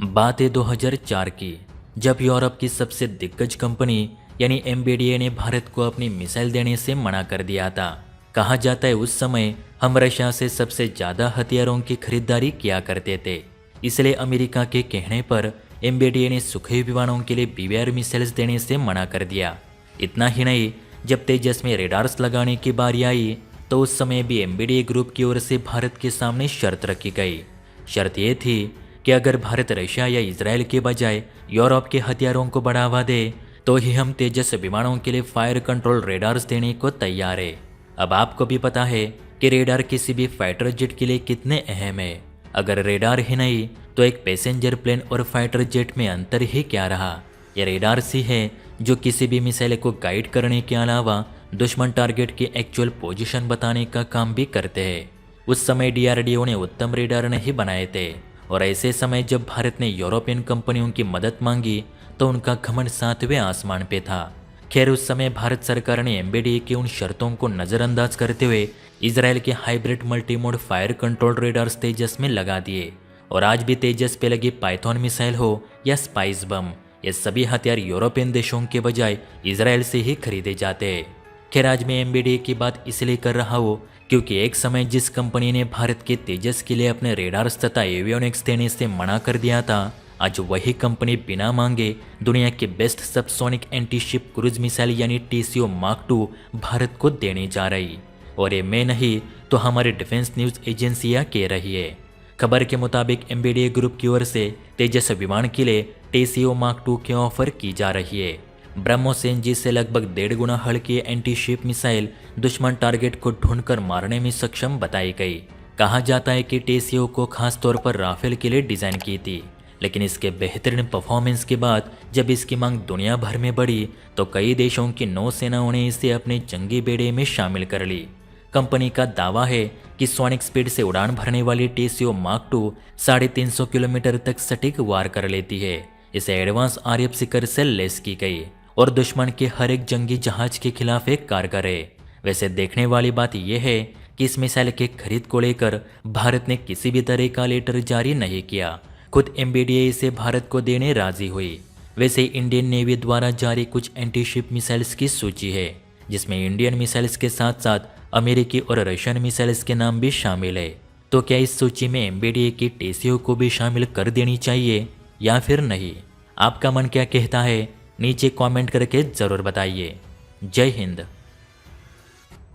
बात है 2004 की, जब यूरोप की सबसे दिग्गज कंपनी यानी एमबीडीए ने भारत को अपनी मिसाइल देने से मना कर दिया था। कहा जाता है उस समय हम रशिया से सबसे ज़्यादा हथियारों की खरीदारी किया करते थे, इसलिए अमेरिका के कहने पर एमबीडीए ने सूखे विमानों के लिए बीवीआर मिसाइल्स देने से मना कर दिया। इतना ही नहीं, जब तेजस में रेडार्स लगाने की बारी आई तो उस समय भी एमबीडीए ग्रुप की ओर से भारत के सामने शर्त रखी गई। शर्त यह थी कि अगर भारत रशिया या इजराइल के बजाय यूरोप के हथियारों को बढ़ावा दे तो ही हम तेजस विमानों के लिए फायर कंट्रोल रेडार्स देने को तैयार है। अब आपको भी पता है कि रेडार किसी भी फाइटर जेट के लिए कितने अहम है। अगर रेडार ही नहीं तो एक पैसेंजर प्लेन और फाइटर जेट में अंतर ही क्या रहा। ये रेडार्स ही है जो किसी भी मिसाइल को गाइड करने के अलावा दुश्मन टारगेट की एक्चुअल पोजीशन बताने का काम भी करते हैं। उस समय डीआरडीओ ने उत्तम रेडार नहीं बनाए थे और ऐसे समय जब भारत ने यूरोपियन कंपनियों की मदद मांगी तो उनका घमंड सातवें आसमान पे था। खैर, उस समय भारत सरकार ने एमबीडीए की उन शर्तों को नज़रअंदाज करते हुए इजराइल के hybrid multimode fire control radars Tejas में लगा दिए और आज भी तेजस पे लगी पाइथन मिसाइल हो या स्पाइस बम, ये सभी हथियार यूरोपियन देशों के बजाय इजराइल से ही खरीदे जाते हैं। खैर, आज मैं एमबीडीए की बात इसलिए कर रहा हूँ क्योंकि एक समय जिस कंपनी ने भारत के तेजस के लिए अपने रेडार्स तथा एवियोनिक्स देने से मना कर दिया था, आज वही कंपनी बिना मांगे दुनिया के best subsonic anti ship cruise missile यानी टीसीओ मार्क 2 भारत को देने जा रही। और ये मैं नहीं तो हमारी डिफेंस न्यूज एजेंसियां कह रही है। खबर के मुताबिक एमबीडीए ग्रुप की ओर से तेजस विमान के लिए टीसीओ मार्क 2 की ऑफर की जा रही है। ब्रह्मोस एनजी से लगभग 1.5 गुना हल्की एंटी शिप मिसाइल दुश्मन टारगेट को ढूंढकर मारने में सक्षम बताई गई। कहा जाता है कि टीसीओ को खास तौर पर राफेल के लिए डिजाइन की थी, लेकिन इसके बेहतरीन परफॉर्मेंस के बाद जब इसकी मांग दुनिया भर में बढ़ी तो कई देशों की नौसेनाओं ने इसे अपने जंगी बेड़े में शामिल कर ली। कंपनी का दावा है कि सोनिक स्पीड से उड़ान भरने वाली टीसीओ मार्क 2 350 किलोमीटर तक सटीक वार कर लेती है। इसे एडवांस आरएफ सिकर से लेस की गई और दुश्मन के हर एक जंगी जहाज के खिलाफ एक कारगर है। वैसे देखने वाली बात यह है कि इस मिसाइल के खरीद को लेकर भारत ने किसी भी तरह का लेटर जारी नहीं किया। खुद एमबीडीए इसे भारत को देने राजी हुई। वैसे इंडियन नेवी द्वारा जारी कुछ एंटी शिप मिसाइल्स की सूची है, जिसमें इंडियन मिसाइल्स के साथ साथ अमेरिकी और रशियन मिसाइल्स के नाम भी शामिल है। तो क्या इस सूची में एमबीडीए की टीसीओ को भी शामिल कर देनी चाहिए या फिर नहीं? आपका मन क्या कहता है, नीचे कमेंट करके जरूर बताइए। जय हिंद।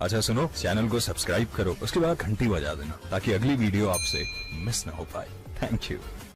अच्छा सुनो, चैनल को सब्सक्राइब करो, उसके बाद घंटी बजा देना ताकि अगली वीडियो आपसे मिस ना हो पाए। Thank you.